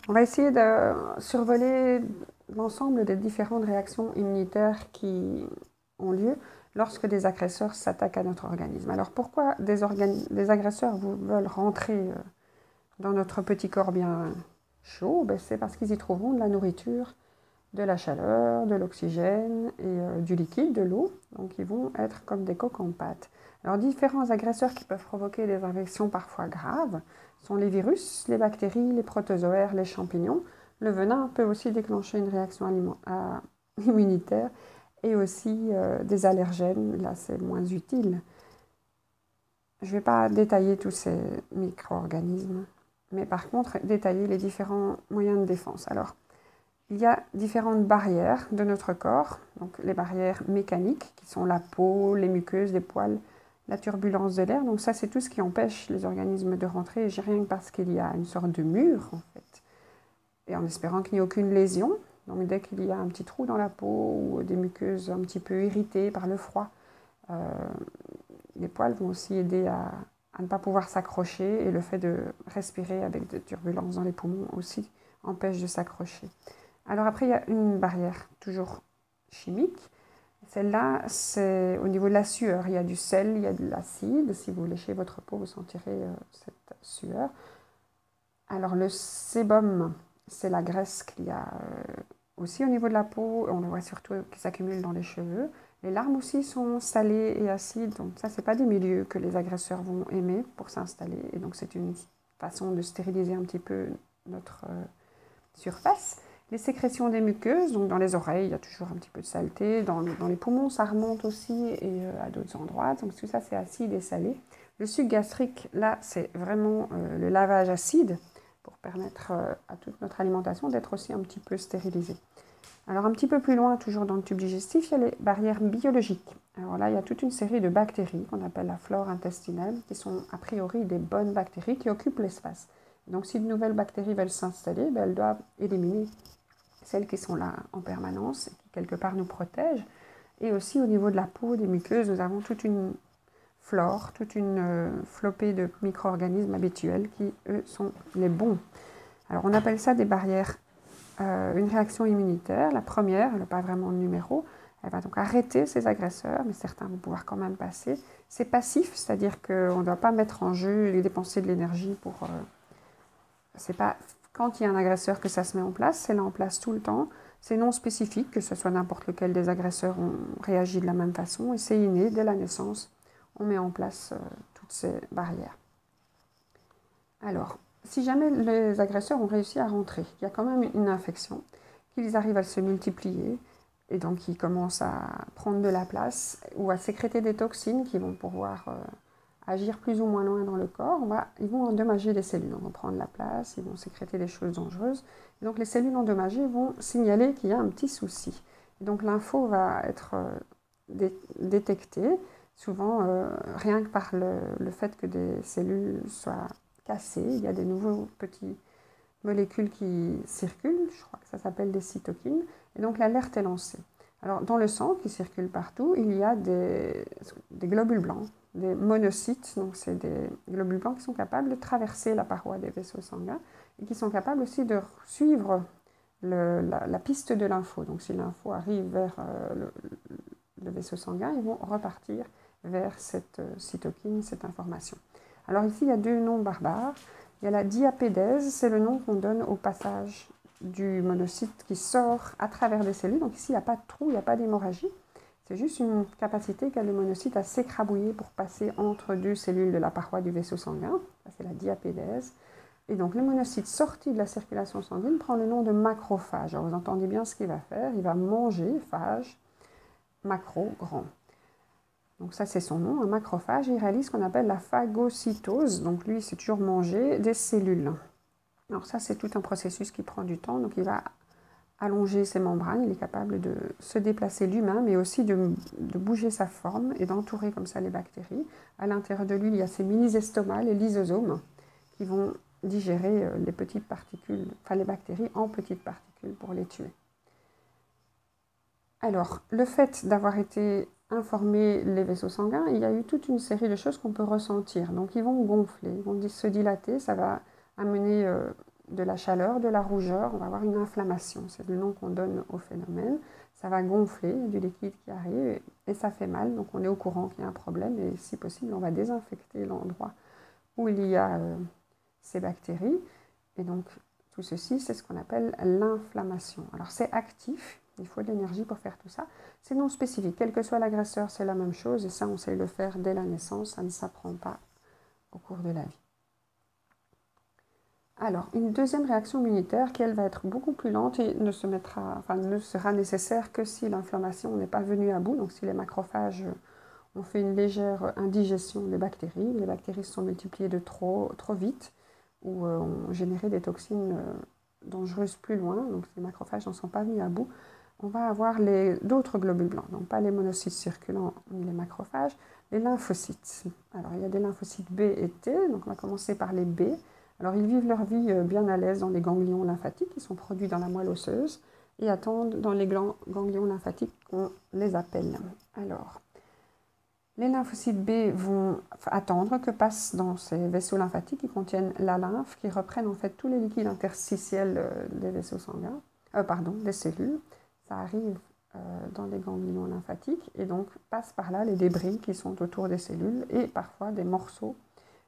On va essayer de survoler l'ensemble des différentes réactions immunitaires qui ont lieu lorsque des agresseurs s'attaquent à notre organisme. Alors pourquoi des agresseurs veulent rentrer dans notre petit corps bien chaud? C'est parce qu'ils y trouveront de la nourriture, de la chaleur, de l'oxygène et du liquide, de l'eau. Donc ils vont être comme des coques en pâte. Alors différents agresseurs qui peuvent provoquer des infections parfois graves sont les virus, les bactéries, les protozoaires, les champignons. Le venin peut aussi déclencher une réaction immunitaire et aussi des allergènes. Là, c'est moins utile. Je ne vais pas détailler tous ces micro-organismes, mais par contre, détailler les différents moyens de défense. Alors, il y a différentes barrières de notre corps, donc les barrières mécaniques, qui sont la peau, les muqueuses, les poils, la turbulence de l'air. Donc ça, c'est tout ce qui empêche les organismes de rentrer, rien que parce qu'il y a une sorte de mur, en fait. Et en espérant qu'il n'y ait aucune lésion. Donc dès qu'il y a un petit trou dans la peau ou des muqueuses un petit peu irritées par le froid, les poils vont aussi aider à ne pas pouvoir s'accrocher. Et le fait de respirer avec des turbulences dans les poumons aussi empêche de s'accrocher. Alors après, il y a une barrière toujours chimique. Celle-là, c'est au niveau de la sueur. Il y a du sel, il y a de l'acide. Si vous léchez votre peau, vous sentirez cette sueur. Alors le sébum, c'est la graisse qu'il y a aussi au niveau de la peau. On le voit surtout qui s'accumule dans les cheveux. Les larmes aussi sont salées et acides. Donc ça, ce n'est pas des milieux que les agresseurs vont aimer pour s'installer. Et donc c'est une façon de stériliser un petit peu notre surface. Les sécrétions des muqueuses, donc dans les oreilles, il y a toujours un petit peu de saleté. Dans les poumons, ça remonte aussi et à d'autres endroits. Donc tout ça, c'est acide et salé. Le suc gastrique, là, c'est vraiment le lavage acide pour permettre à toute notre alimentation d'être aussi un petit peu stérilisée. Alors un petit peu plus loin, toujours dans le tube digestif, il y a les barrières biologiques. Alors là, il y a toute une série de bactéries qu'on appelle la flore intestinale, qui sont a priori des bonnes bactéries qui occupent l'espace. Donc si de nouvelles bactéries veulent s'installer, elles doivent éliminer celles qui sont là en permanence et qui quelque part nous protègent. Et aussi au niveau de la peau, des muqueuses, nous avons toute une flore, toute une flopée de micro-organismes habituels qui, eux, sont les bons. Alors on appelle ça des barrières, une réaction immunitaire. La première, elle n'a pas vraiment de numéro, elle va donc arrêter ces agresseurs, mais certains vont pouvoir quand même passer. C'est passif, c'est-à-dire qu'on ne doit pas mettre en jeu et dépenser de l'énergie pour... c'est pas quand il y a un agresseur que ça se met en place, c'est là en place tout le temps. C'est non spécifique, que ce soit n'importe lequel des agresseurs, on réagit de la même façon. Et c'est inné, dès la naissance, on met en place toutes ces barrières. Alors, si jamais les agresseurs ont réussi à rentrer, il y a quand même une infection, qu'ils arrivent à se multiplier, et donc ils commencent à prendre de la place, ou à sécréter des toxines qui vont pouvoir agir plus ou moins loin dans le corps, ils vont endommager les cellules. On va prendre la place, ils vont sécréter des choses dangereuses. Et donc les cellules endommagées vont signaler qu'il y a un petit souci. Et donc l'info va être détectée, souvent rien que par le fait que des cellules soient cassées. Il y a des nouveaux petits molécules qui circulent, je crois que ça s'appelle des cytokines, et donc l'alerte est lancée. Alors dans le sang qui circule partout, il y a des globules blancs, des monocytes, donc c'est des globules blancs qui sont capables de traverser la paroi des vaisseaux sanguins et qui sont capables aussi de suivre la piste de l'info. Donc si l'info arrive vers le vaisseau sanguin, ils vont repartir vers cette cytokine, cette information. Alors ici, il y a deux noms barbares. Il y a la diapédèse, c'est le nom qu'on donne au passage du monocyte qui sort à travers des cellules. Donc ici, il n'y a pas de trou, il n'y a pas d'hémorragie. C'est juste une capacité qu'a le monocyte à s'écrabouiller pour passer entre deux cellules de la paroi du vaisseau sanguin. Ça, c'est la diapédèse. Et donc, le monocyte sorti de la circulation sanguine prend le nom de macrophage. Alors, vous entendez bien ce qu'il va faire. Il va manger, phage, macro, grand. Donc ça, c'est son nom, un macrophage. Il réalise ce qu'on appelle la phagocytose. Donc lui, c'est toujours manger des cellules. Alors ça, c'est tout un processus qui prend du temps. Donc il va allonger ses membranes. Il est capable de se déplacer lui-même, mais aussi de bouger sa forme et d'entourer comme ça les bactéries. À l'intérieur de lui, il y a ces mini-estomas, les lysosomes, qui vont digérer les petites particules, enfin les bactéries en petites particules pour les tuer. Alors, le fait d'avoir été informé les vaisseaux sanguins, il y a eu toute une série de choses qu'on peut ressentir. Donc, ils vont gonfler, ils vont se dilater, ça va amener de la chaleur, de la rougeur, on va avoir une inflammation. C'est le nom qu'on donne au phénomène. Ça va gonfler, il y a du liquide qui arrive et ça fait mal. Donc on est au courant qu'il y a un problème et si possible, on va désinfecter l'endroit où il y a ces bactéries. Et donc tout ceci, c'est ce qu'on appelle l'inflammation. Alors c'est actif, il faut de l'énergie pour faire tout ça. C'est non spécifique, quel que soit l'agresseur, c'est la même chose et ça, on sait le faire dès la naissance, ça ne s'apprend pas au cours de la vie. Alors, une deuxième réaction immunitaire qui, elle, va être beaucoup plus lente et ne sera nécessaire que si l'inflammation n'est pas venue à bout, donc si les macrophages ont fait une légère indigestion des bactéries, les bactéries se sont multipliées de trop vite ou ont généré des toxines dangereuses plus loin, donc les macrophages n'en sont pas venus à bout, on va avoir d'autres globules blancs, donc pas les monocytes circulants ni les macrophages, les lymphocytes. Alors, il y a des lymphocytes B et T, donc on va commencer par les B. Alors, ils vivent leur vie bien à l'aise dans les ganglions lymphatiques qui sont produits dans la moelle osseuse et attendent dans les ganglions lymphatiques qu'on les appelle. Alors, les lymphocytes B vont attendre que passent dans ces vaisseaux lymphatiques qui contiennent la lymphe, qui reprennent en fait tous les liquides interstitiels des vaisseaux sanguins, des cellules. Ça arrive dans les ganglions lymphatiques et donc passe par là les débris qui sont autour des cellules et parfois des morceaux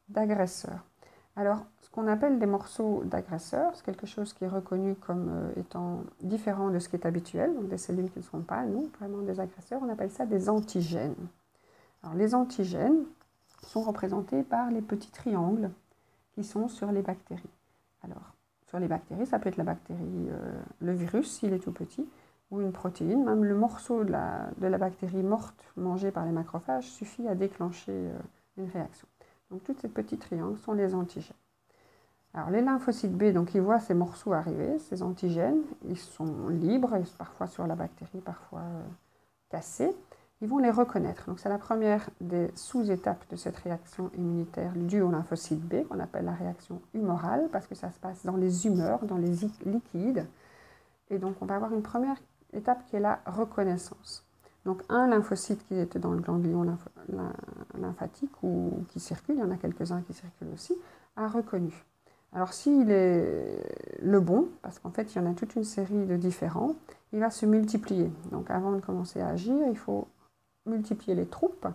d'agresseurs. Alors, ce qu'on appelle des morceaux d'agresseurs, c'est quelque chose qui est reconnu comme étant différent de ce qui est habituel, donc des cellules qui ne sont pas, nous, vraiment des agresseurs, on appelle ça des antigènes. Alors, les antigènes sont représentés par les petits triangles qui sont sur les bactéries. Alors, sur les bactéries, ça peut être la bactérie, le virus, s'il est tout petit, ou une protéine, même le morceau de la bactérie morte mangée par les macrophages suffit à déclencher une réaction. Donc, tous ces petits triangles sont les antigènes. Alors, les lymphocytes B, donc, ils voient ces morceaux arriver, ces antigènes. Ils sont libres, parfois sur la bactérie, parfois cassés. Ils vont les reconnaître. Donc, c'est la première des sous-étapes de cette réaction immunitaire due au lymphocyte B, qu'on appelle la réaction humorale, parce que ça se passe dans les humeurs, dans les liquides. Et donc, on va avoir une première étape qui est la reconnaissance. Donc, un lymphocyte qui était dans le ganglion lymphatique ou qui circule, il y en a quelques-uns qui circulent aussi, a reconnu. Alors, s'il est le bon, parce qu'en fait, il y en a toute une série de différents, il va se multiplier. Donc, avant de commencer à agir, il faut multiplier les troupes.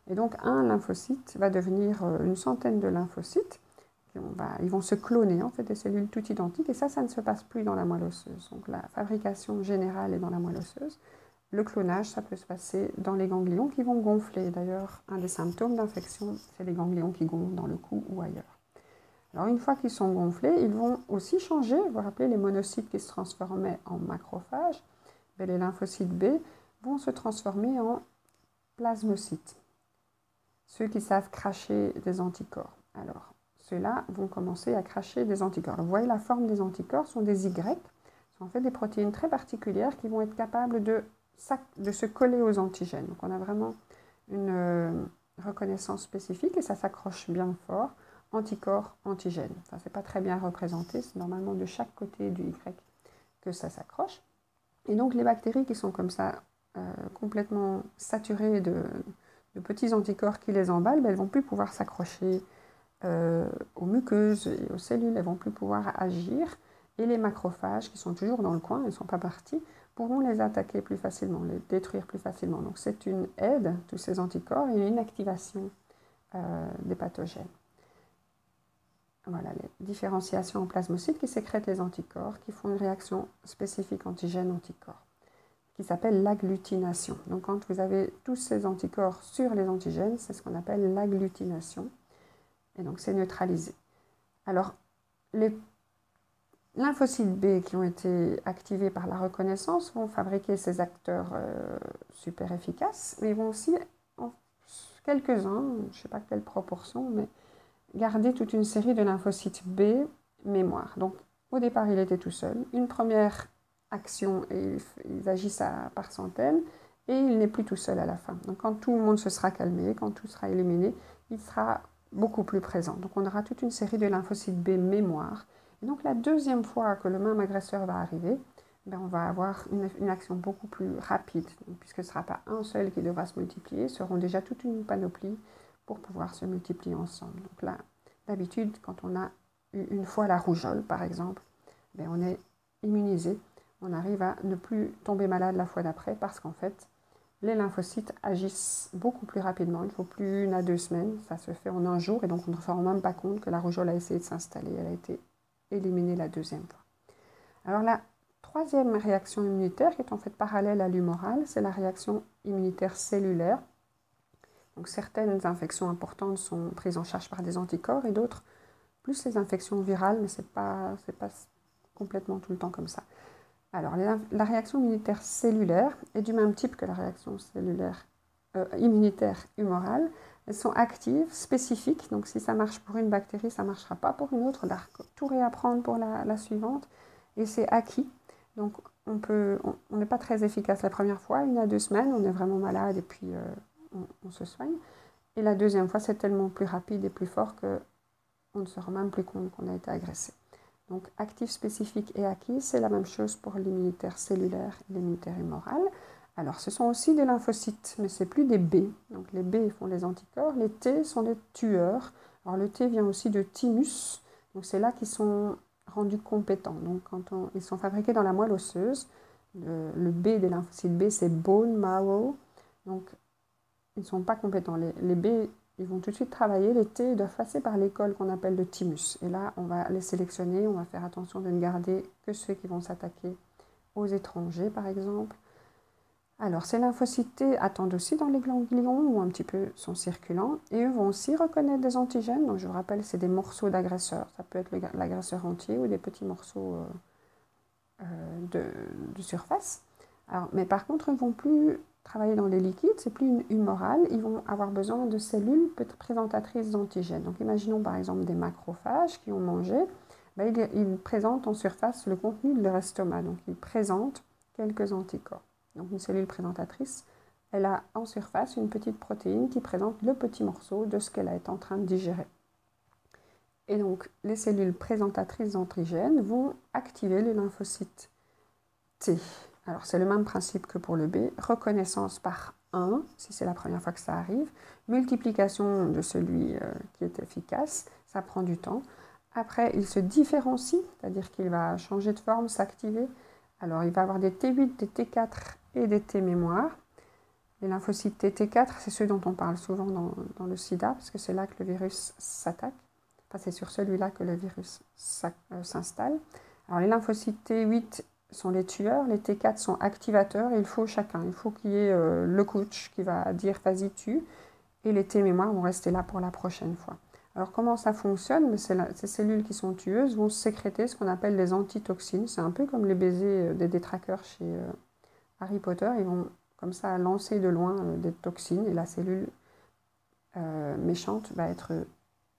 Et donc, un lymphocyte va devenir une centaine de lymphocytes. Ils vont se cloner, en fait, des cellules toutes identiques. Et ça ne se passe plus dans la moelle osseuse. Donc, la fabrication générale est dans la moelle osseuse. Le clonage, ça peut se passer dans les ganglions qui vont gonfler. D'ailleurs, un des symptômes d'infection, c'est les ganglions qui gonflent dans le cou ou ailleurs. Alors, une fois qu'ils sont gonflés, ils vont aussi changer. Vous vous rappelez, les monocytes qui se transformaient en macrophages, les lymphocytes B vont se transformer en plasmocytes. Ceux qui savent cracher des anticorps. Alors, ceux-là vont commencer à cracher des anticorps. Alors, vous voyez, la forme des anticorps sont des Y. Ce sont en fait des protéines très particulières qui vont être capables de se coller aux antigènes. Donc, on a vraiment une reconnaissance spécifique et ça s'accroche bien fort. Anticorps, antigènes. Enfin, ce n'est pas très bien représenté, c'est normalement de chaque côté du Y que ça s'accroche. Et donc, les bactéries qui sont comme ça, complètement saturées de petits anticorps qui les emballent, elles ne vont plus pouvoir s'accrocher aux muqueuses et aux cellules, elles ne vont plus pouvoir agir. Et les macrophages, qui sont toujours dans le coin, ils ne sont pas partis, pourront les attaquer plus facilement, les détruire plus facilement. Donc c'est une aide, tous ces anticorps, et une activation des pathogènes. Voilà, les différenciations en plasmocytes qui sécrètent les anticorps, qui font une réaction spécifique antigène-anticorps, qui s'appelle l'agglutination. Donc quand vous avez tous ces anticorps sur les antigènes, c'est ce qu'on appelle l'agglutination. Et donc c'est neutralisé. Alors, les lymphocytes B qui ont été activés par la reconnaissance vont fabriquer ces acteurs super efficaces, mais ils vont aussi, quelques-uns, je ne sais pas quelle proportion, mais garder toute une série de lymphocytes B mémoire. Donc, au départ, il était tout seul. Une première action, et ils agissent par centaines, et il n'est plus tout seul à la fin. Donc, quand tout le monde se sera calmé, quand tout sera éliminé, il sera beaucoup plus présent. Donc, on aura toute une série de lymphocytes B mémoire. Et donc, la deuxième fois que le même agresseur va arriver, on va avoir une action beaucoup plus rapide, puisque ce ne sera pas un seul qui devra se multiplier, ce seront déjà toute une panoplie pour pouvoir se multiplier ensemble. Donc là, d'habitude, quand on a eu une fois la rougeole, par exemple, ben on est immunisé. On arrive à ne plus tomber malade la fois d'après parce qu'en fait, les lymphocytes agissent beaucoup plus rapidement. Il ne faut plus 1 à 2 semaines. Ça se fait en un jour et donc on ne se rend même pas compte que la rougeole a essayé de s'installer. Elle a été éliminée la deuxième fois. Alors la troisième réaction immunitaire, qui est en fait parallèle à l'humorale, c'est la réaction immunitaire cellulaire. Donc certaines infections importantes sont prises en charge par des anticorps et d'autres plus les infections virales, mais ce n'est pas complètement tout le temps comme ça. Alors la réaction immunitaire cellulaire est du même type que la réaction immunitaire humorale. Elles sont actives, spécifiques, donc si ça marche pour une bactérie, ça ne marchera pas pour une autre. On doit tout réapprendre pour la suivante et c'est acquis. Donc on n'est pas très efficace la première fois, 1 à 2 semaines, on est vraiment malade et puis on se soigne. Et la deuxième fois, c'est tellement plus rapide et plus fort qu'on ne se rend même plus compte qu'on a été agressé. Donc actif, spécifique et acquis, c'est la même chose pour l'immunitaire cellulaire et l'immunitaire humoral. Alors ce sont aussi des lymphocytes, mais ce n'est plus des B. Donc les B font les anticorps, les T sont les tueurs. Alors le T vient aussi de thymus, donc c'est là qu'ils sont rendus compétents. Donc ils sont fabriqués dans la moelle osseuse. Le B des lymphocytes B, c'est bone marrow. Donc ils ne sont pas compétents. Les B, ils vont tout de suite travailler. Les T, ils doivent passer par l'école qu'on appelle le thymus. Et là, on va les sélectionner. On va faire attention de ne garder que ceux qui vont s'attaquer aux étrangers, par exemple. Alors, ces lymphocytes T attendent aussi dans les ganglions ou un petit peu sont circulants. Et eux vont aussi reconnaître des antigènes. Donc, je vous rappelle, c'est des morceaux d'agresseurs. Ça peut être l'agresseur entier ou des petits morceaux de surface. Alors, mais par contre, ils ne vont plus travailler dans les liquides, c'est plus une humorale, ils vont avoir besoin de cellules présentatrices d'antigènes. Donc imaginons par exemple des macrophages qui ont mangé, ben, ils présentent en surface le contenu de leur estomac, donc ils présentent quelques anticorps. Donc une cellule présentatrice, elle a en surface une petite protéine qui présente le petit morceau de ce qu'elle est en train de digérer. Et donc les cellules présentatrices d'antigènes vont activer les lymphocytes T. Alors, c'est le même principe que pour le B. Reconnaissance par 1, si c'est la première fois que ça arrive. Multiplication de celui qui est efficace, ça prend du temps. Après, il se différencie, c'est-à-dire qu'il va changer de forme, s'activer. Alors, il va avoir des T8, des T4 et des T-mémoire. Les lymphocytes T4, c'est ceux dont on parle souvent dans le sida, parce que c'est là que le virus s'attaque. Enfin, c'est sur celui-là que le virus s'installe. Alors, les lymphocytes T8 sont les tueurs, les T4 sont activateurs, et il faut chacun. Il faut qu'il y ait le coach qui va dire « vas-y, tue », et les T-mémoires vont rester là pour la prochaine fois. Alors comment ça fonctionne? Ces cellules qui sont tueuses vont sécréter ce qu'on appelle les antitoxines. C'est un peu comme les baisers des détraqueurs chez Harry Potter. Ils vont comme ça lancer de loin des toxines, et la cellule méchante va être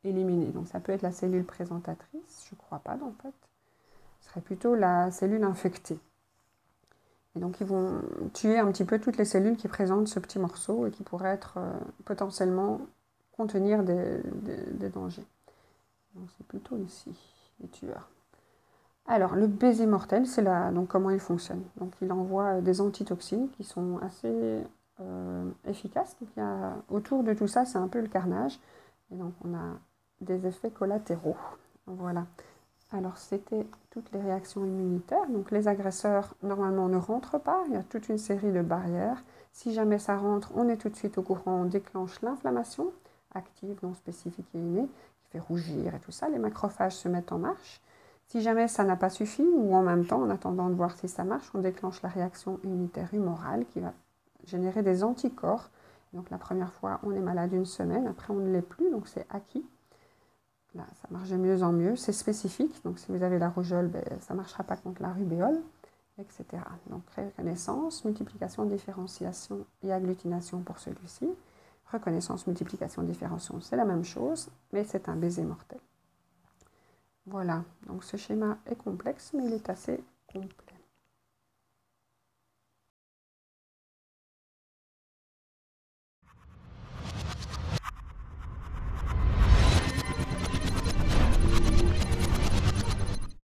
éliminée. Donc ça peut être la cellule présentatrice, je ne crois pas en fait. Ce serait plutôt la cellule infectée. Et donc, ils vont tuer un petit peu toutes les cellules qui présentent ce petit morceau et qui pourraient être potentiellement contenir des dangers. Donc, c'est plutôt ici, les tueurs. Alors, le baiser mortel, c'est là. Donc, comment il fonctionne? Donc, il envoie des antitoxines qui sont assez efficaces. Donc, autour de tout ça, c'est un peu le carnage. Et donc, on a des effets collatéraux. Donc, voilà. Alors, c'était toutes les réactions immunitaires. Donc, les agresseurs, normalement, ne rentrent pas. Il y a toute une série de barrières. Si jamais ça rentre, on est tout de suite au courant. On déclenche l'inflammation active, non spécifique et innée, qui fait rougir et tout ça. Les macrophages se mettent en marche. Si jamais ça n'a pas suffi, ou en même temps, en attendant de voir si ça marche, on déclenche la réaction immunitaire humorale qui va générer des anticorps. Donc, la première fois, on est malade 1 semaine. Après, on ne l'est plus. Donc, c'est acquis. Là, ça marche de mieux en mieux, c'est spécifique, donc si vous avez la rougeole, ça ne marchera pas contre la rubéole, etc. Donc reconnaissance, multiplication, différenciation et agglutination pour celui-ci. Reconnaissance, multiplication, différenciation, c'est la même chose, mais c'est un baiser mortel. Voilà, donc ce schéma est complexe, mais il est assez complet.